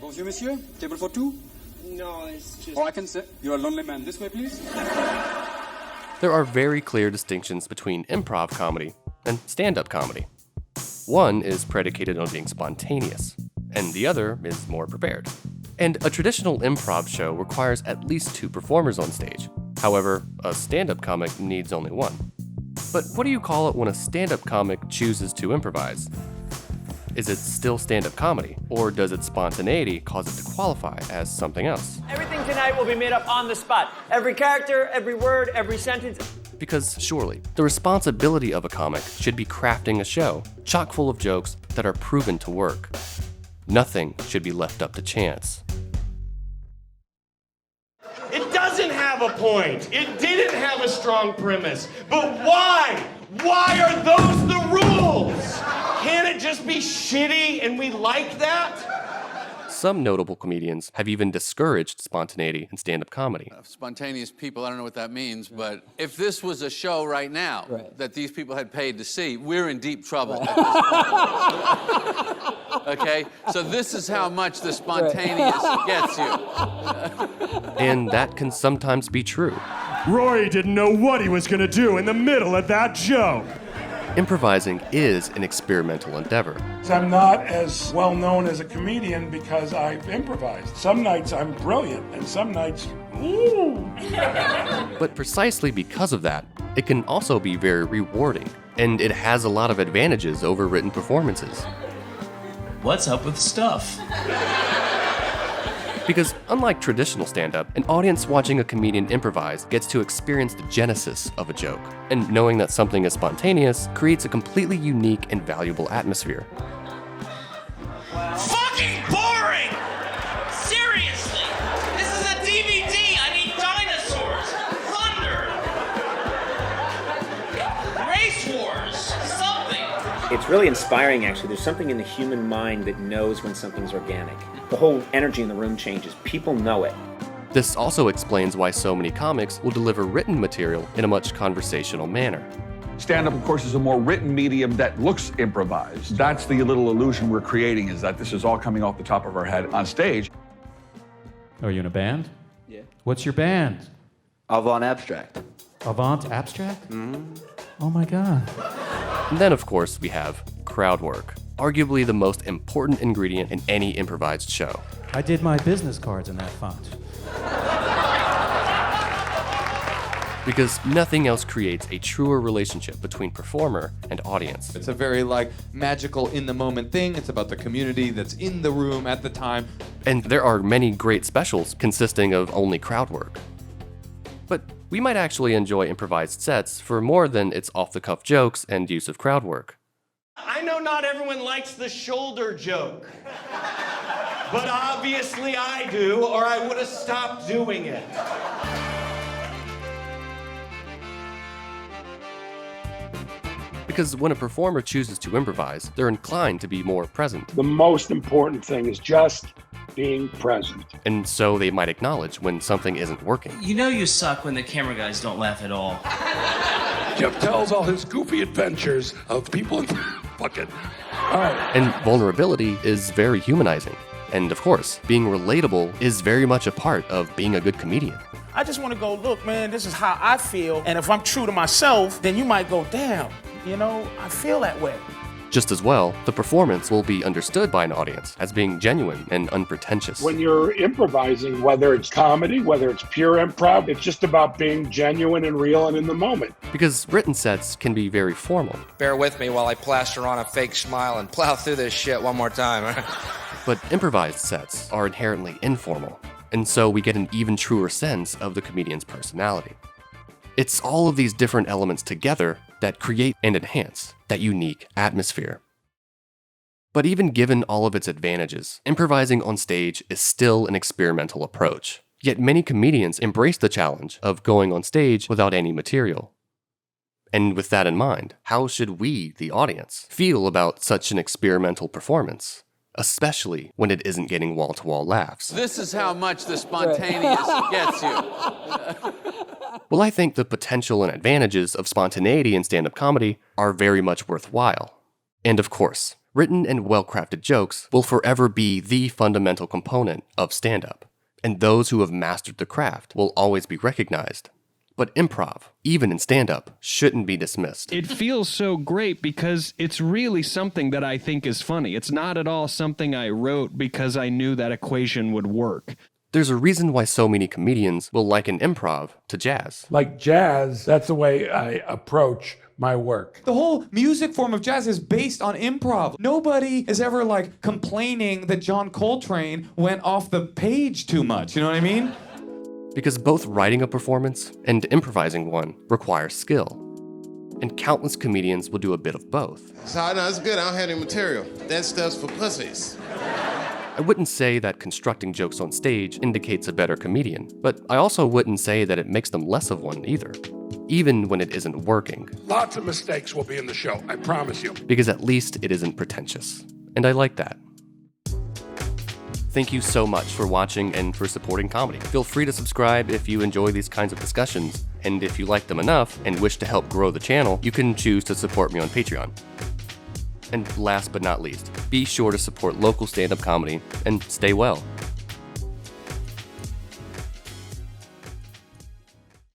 Bonjour, monsieur. Table for two? No, it's just... Or I can sit. You're a lonely man. This way, please. There are very clear distinctions between improv comedy and stand-up comedy. One is predicated on being spontaneous, and the other is more prepared. And a traditional improv show requires at least 2 performers on stage. However, a stand-up comic needs only 1. But what do you call it when a stand-up comic chooses to improvise? Is it still stand-up comedy, or does its spontaneity cause it to qualify as something else? Everything tonight will be made up on the spot. Every character, every word, every sentence. Because surely, the responsibility of a comic should be crafting a show chock full of jokes that are proven to work. Nothing should be left up to chance. It doesn't have a point. It didn't have a strong premise. But why? Why are those the rules? Can't it just be shitty and we like that? Some notable comedians have even discouraged spontaneity in stand-up comedy. Spontaneous people, I don't know what that means, but if this was a show right now that these people had paid to see, we're in deep trouble at this point. Okay? So this is how much the spontaneous gets you. And that can sometimes be true. Rory didn't know what he was going to do in the middle of that joke. Improvising is an experimental endeavor. I'm not as well known as a comedian because I've improvised. Some nights I'm brilliant, and some nights, ooh. But precisely because of that, it can also be very rewarding, and it has a lot of advantages over written performances. What's up with stuff? Because unlike traditional stand-up, an audience watching a comedian improvise gets to experience the genesis of a joke, and knowing that something is spontaneous creates a completely unique and valuable atmosphere. Fucking boring! Seriously! This is a DVD! I need dinosaurs! Thunder! Race wars! Something! It's really inspiring, actually. There's something in the human mind that knows when something's organic. The whole energy in the room changes. People know it. This also explains why so many comics will deliver written material in a much conversational manner. Stand-up, of course, is a more written medium that looks improvised. That's the little illusion we're creating, is that this is all coming off the top of our head on stage. Are you in a band? Yeah. What's your band? Avant Abstract. Avant Abstract? Oh my God. And then, of course, we have crowd work, arguably the most important ingredient in any improvised show. I did my business cards in that font. Because nothing else creates a truer relationship between performer and audience. It's a very magical in-the-moment thing. It's about the community that's in the room at the time. And there are many great specials consisting of only crowd work. But we might actually enjoy improvised sets for more than its off-the-cuff jokes and use of crowd work. I know not everyone likes the shoulder joke. But obviously I do, or I would have stopped doing it. Because when a performer chooses to improvise, they're inclined to be more present. The most important thing is just being present. And so they might acknowledge when something isn't working. You know you suck when the camera guys don't laugh at all. Jeff tells all his goofy adventures of people in bucket. All right. And vulnerability is very humanizing. And of course, being relatable is very much a part of being a good comedian. I just want to go, look, man, this is how I feel. And if I'm true to myself, then you might go, damn, I feel that way. Just as well, the performance will be understood by an audience as being genuine and unpretentious. When you're improvising, whether it's comedy, whether it's pure improv, it's just about being genuine and real and in the moment. Because written sets can be very formal. Bear with me while I plaster on a fake smile and plow through this shit one more time. But improvised sets are inherently informal, and so we get an even truer sense of the comedian's personality. It's all of these different elements together that create and enhance that unique atmosphere. But even given all of its advantages, improvising on stage is still an experimental approach. Yet many comedians embrace the challenge of going on stage without any material. And with that in mind, how should we, the audience, feel about such an experimental performance? Especially when it isn't getting wall-to-wall laughs. This is how much the spontaneous gets you. Well, I think the potential and advantages of spontaneity in stand-up comedy are very much worthwhile. And of course, Written and well-crafted jokes will forever be the fundamental component of stand-up, and those who have mastered the craft will always be recognized. But improv, even in stand-up, shouldn't be dismissed. It feels so great because it's really something that I think is funny. It's not at all something I wrote because I knew that equation would work. There's a reason why so many comedians will liken improv to jazz. Like jazz, that's the way I approach my work. The whole music form of jazz is based on improv. Nobody is ever like complaining that John Coltrane went off the page too much, you know what I mean? Because both writing a performance and improvising one requires skill. And countless comedians will do a bit of both. So no, it's good. I don't have any material. That stuff's for pussies. I wouldn't say that constructing jokes on stage indicates a better comedian, but I also wouldn't say that it makes them less of one either, even when it isn't working. Lots of mistakes will be in the show, I promise you. Because at least it isn't pretentious. And I like that. Thank you so much for watching and for supporting comedy. Feel free to subscribe if you enjoy these kinds of discussions, and if you like them enough and wish to help grow the channel, you can choose to support me on Patreon. And last but not least, be sure to support local stand-up comedy and stay well.